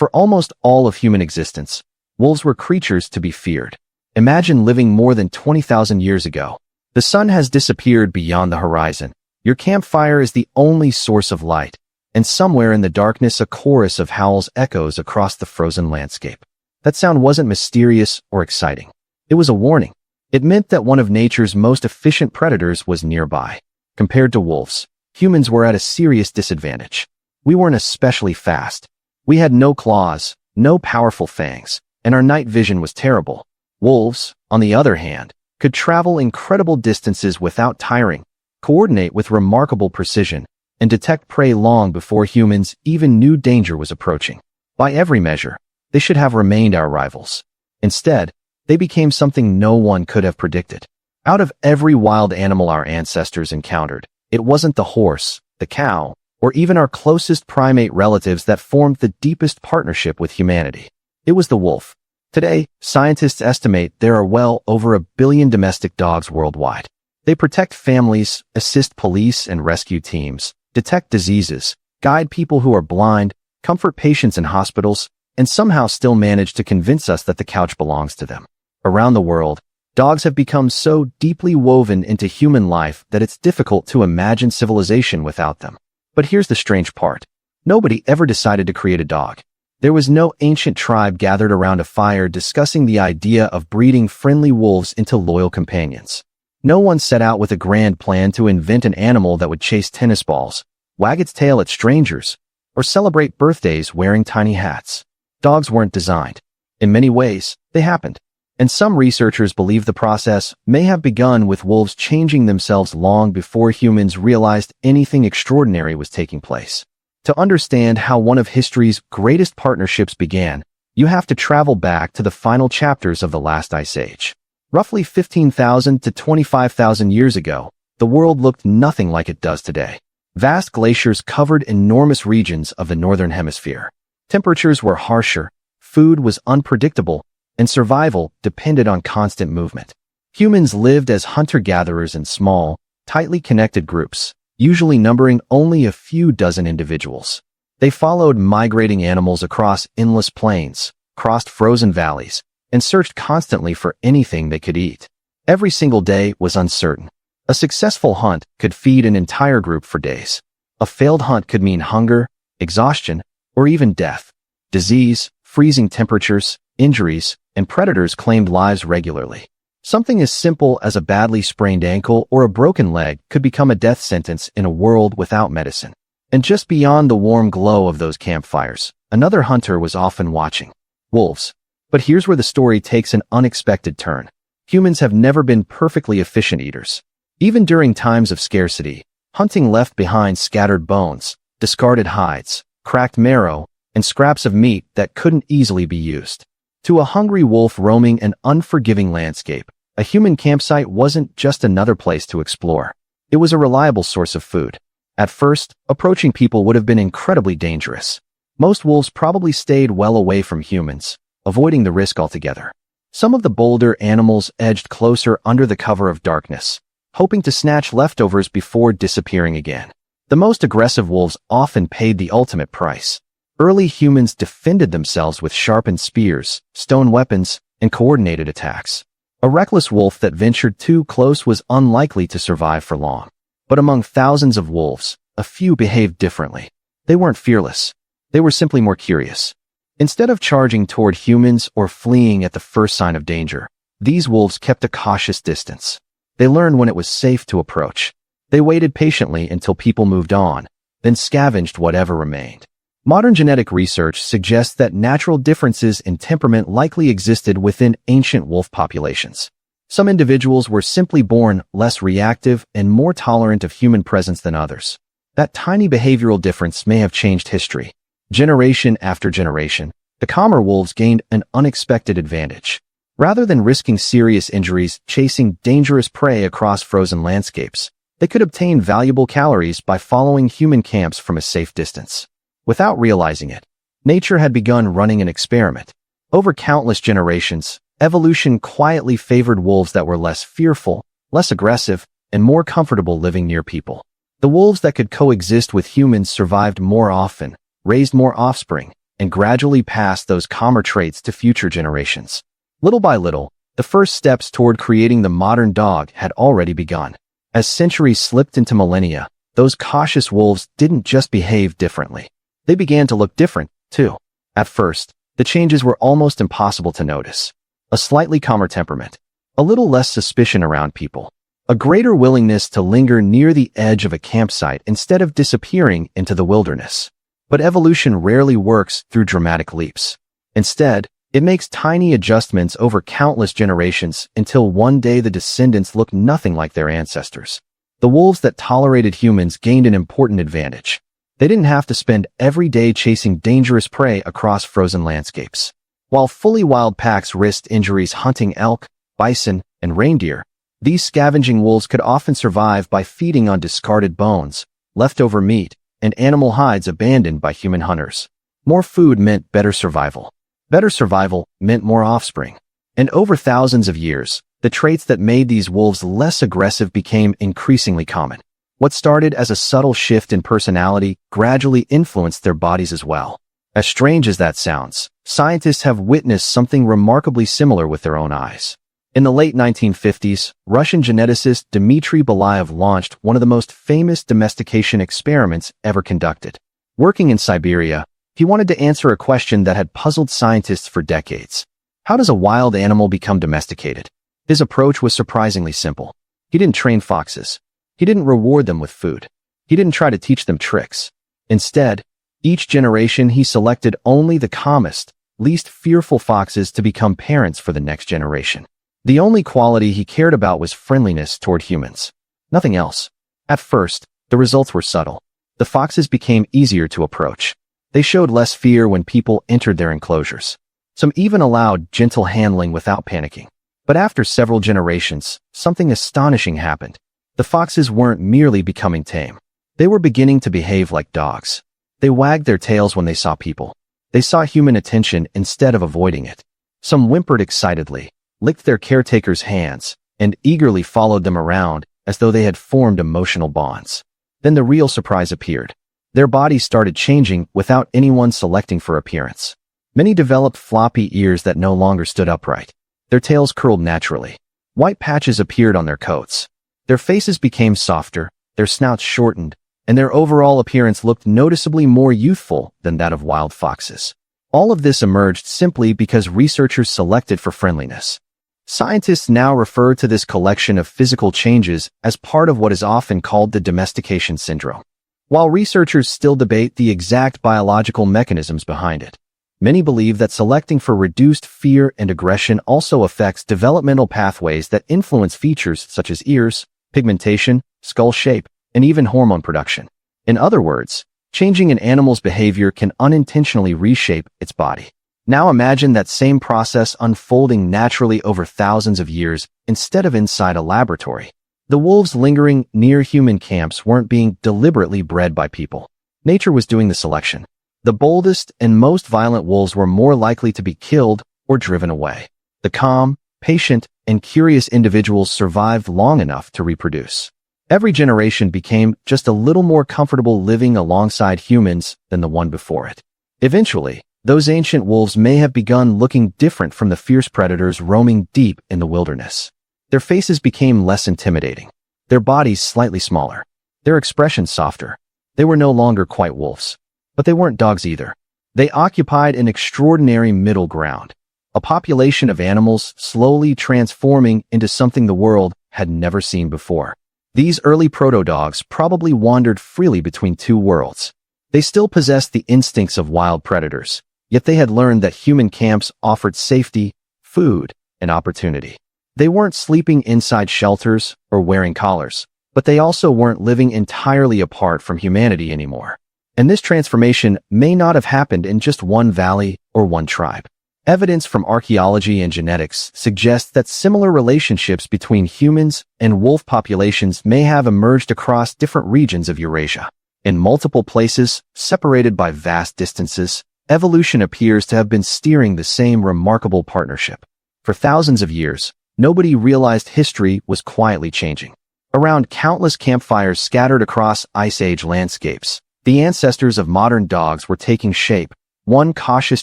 For almost all of human existence, wolves were creatures to be feared. Imagine living more than 20,000 years ago. The sun has disappeared beyond the horizon. Your campfire is the only source of light, and somewhere in the darkness a chorus of howls echoes across the frozen landscape. That sound wasn't mysterious or exciting. It was a warning. It meant that one of nature's most efficient predators was nearby. Compared to wolves, humans were at a serious disadvantage. We weren't especially fast. We had no claws, no powerful fangs, and our night vision was terrible. Wolves, on the other hand, could travel incredible distances without tiring, coordinate with remarkable precision, and detect prey long before humans even knew danger was approaching. By every measure, they should have remained our rivals. Instead, they became something no one could have predicted. Out of every wild animal our ancestors encountered, it wasn't the horse, the cow, or even our closest primate relatives that formed the deepest partnership with humanity. It was the wolf. Today, scientists estimate there are well over 1 billion domestic dogs worldwide. They protect families, assist police and rescue teams, detect diseases, guide people who are blind, comfort patients in hospitals, and somehow still manage to convince us that the couch belongs to them. Around the world, dogs have become so deeply woven into human life that it's difficult to imagine civilization without them. But here's the strange part. Nobody ever decided to create a dog. There was no ancient tribe gathered around a fire discussing the idea of breeding friendly wolves into loyal companions. No one set out with a grand plan to invent an animal that would chase tennis balls, wag its tail at strangers, or celebrate birthdays wearing tiny hats. Dogs weren't designed. In many ways, they happened. And some researchers believe the process may have begun with wolves changing themselves long before humans realized anything extraordinary was taking place. To understand how one of history's greatest partnerships began, you have to travel back to the final chapters of the last ice age. Roughly 15,000 to 25,000 years ago, the world looked nothing like it does today. Vast glaciers covered enormous regions of the northern hemisphere. Temperatures were harsher, food was unpredictable, and survival depended on constant movement. Humans lived as hunter-gatherers in small, tightly connected groups, usually numbering only a few dozen individuals. They followed migrating animals across endless plains, crossed frozen valleys, and searched constantly for anything they could eat. Every single day was uncertain. A successful hunt could feed an entire group for days. A failed hunt could mean hunger, exhaustion, or even death. Disease, freezing temperatures, injuries, and predators claimed lives regularly. Something as simple as a badly sprained ankle or a broken leg could become a death sentence in a world without medicine. And just beyond the warm glow of those campfires, another hunter was often watching. Wolves. But here's where the story takes an unexpected turn. Humans have never been perfectly efficient eaters. Even during times of scarcity, hunting left behind scattered bones, discarded hides, cracked marrow, and scraps of meat that couldn't easily be used. To a hungry wolf roaming an unforgiving landscape, a human campsite wasn't just another place to explore. It was a reliable source of food. At first, approaching people would have been incredibly dangerous. Most wolves probably stayed well away from humans, avoiding the risk altogether. Some of the bolder animals edged closer under the cover of darkness, hoping to snatch leftovers before disappearing again. The most aggressive wolves often paid the ultimate price. Early humans defended themselves with sharpened spears, stone weapons, and coordinated attacks. A reckless wolf that ventured too close was unlikely to survive for long. But among thousands of wolves, a few behaved differently. They weren't fearless. They were simply more curious. Instead of charging toward humans or fleeing at the first sign of danger, these wolves kept a cautious distance. They learned when it was safe to approach. They waited patiently until people moved on, then scavenged whatever remained. Modern genetic research suggests that natural differences in temperament likely existed within ancient wolf populations. Some individuals were simply born less reactive and more tolerant of human presence than others. That tiny behavioral difference may have changed history. Generation after generation, the calmer wolves gained an unexpected advantage. Rather than risking serious injuries chasing dangerous prey across frozen landscapes, they could obtain valuable calories by following human camps from a safe distance. Without realizing it, nature had begun running an experiment. Over countless generations, evolution quietly favored wolves that were less fearful, less aggressive, and more comfortable living near people. The wolves that could coexist with humans survived more often, raised more offspring, and gradually pass those calmer traits to future generations. Little by little, the first steps toward creating the modern dog had already begun. As centuries slipped into millennia, those cautious wolves didn't just behave differently. They began to look different, too. At first, the changes were almost impossible to notice. A slightly calmer temperament, a little less suspicion around people, a greater willingness to linger near the edge of a campsite instead of disappearing into the wilderness. But evolution rarely works through dramatic leaps. Instead, it makes tiny adjustments over countless generations until one day the descendants look nothing like their ancestors. The wolves that tolerated humans gained an important advantage. They didn't have to spend every day chasing dangerous prey across frozen landscapes. While fully wild packs risked injuries hunting elk, bison, and reindeer, these scavenging wolves could often survive by feeding on discarded bones, leftover meat, and animal hides abandoned by human hunters. More food meant better survival. Better survival meant more offspring. And over thousands of years, the traits that made these wolves less aggressive became increasingly common. What started as a subtle shift in personality gradually influenced their bodies as well. As strange as that sounds, scientists have witnessed something remarkably similar with their own eyes. In the late 1950s, Russian geneticist Dmitry Belyaev launched one of the most famous domestication experiments ever conducted. Working in Siberia, he wanted to answer a question that had puzzled scientists for decades. How does a wild animal become domesticated? His approach was surprisingly simple. He didn't train foxes. He didn't reward them with food. He didn't try to teach them tricks. Instead, each generation he selected only the calmest, least fearful foxes to become parents for the next generation. The only quality he cared about was friendliness toward humans. Nothing else. At first, the results were subtle. The foxes became easier to approach. They showed less fear when people entered their enclosures. Some even allowed gentle handling without panicking. But after several generations, something astonishing happened. The foxes weren't merely becoming tame. They were beginning to behave like dogs. They wagged their tails when they saw people. They saw human attention instead of avoiding it. Some whimpered excitedly, licked their caretakers' hands, and eagerly followed them around as though they had formed emotional bonds. Then the real surprise appeared. Their bodies started changing without anyone selecting for appearance. Many developed floppy ears that no longer stood upright. Their tails curled naturally. White patches appeared on their coats. Their faces became softer, their snouts shortened, and their overall appearance looked noticeably more youthful than that of wild foxes. All of this emerged simply because researchers selected for friendliness. Scientists now refer to this collection of physical changes as part of what is often called the domestication syndrome. While researchers still debate the exact biological mechanisms behind it, many believe that selecting for reduced fear and aggression also affects developmental pathways that influence features such as ears, pigmentation, skull shape, and even hormone production. In other words, changing an animal's behavior can unintentionally reshape its body. Now imagine that same process unfolding naturally over thousands of years instead of inside a laboratory. The wolves lingering near human camps weren't being deliberately bred by people. Nature was doing the selection. The boldest and most violent wolves were more likely to be killed or driven away. The calm, patient, and curious individuals survived long enough to reproduce. Every generation became just a little more comfortable living alongside humans than the one before it. Eventually, those ancient wolves may have begun looking different from the fierce predators roaming deep in the wilderness. Their faces became less intimidating, their bodies slightly smaller, their expressions softer. They were no longer quite wolves. But they weren't dogs either. They occupied an extraordinary middle ground, a population of animals slowly transforming into something the world had never seen before. These early proto-dogs probably wandered freely between two worlds. They still possessed the instincts of wild predators, yet they had learned that human camps offered safety, food, and opportunity. They weren't sleeping inside shelters or wearing collars, but they also weren't living entirely apart from humanity anymore. And this transformation may not have happened in just one valley or one tribe. Evidence from archaeology and genetics suggests that similar relationships between humans and wolf populations may have emerged across different regions of Eurasia. In multiple places, separated by vast distances, evolution appears to have been steering the same remarkable partnership. For thousands of years, nobody realized history was quietly changing. Around countless campfires scattered across Ice Age landscapes, the ancestors of modern dogs were taking shape, one cautious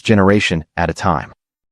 generation at a time.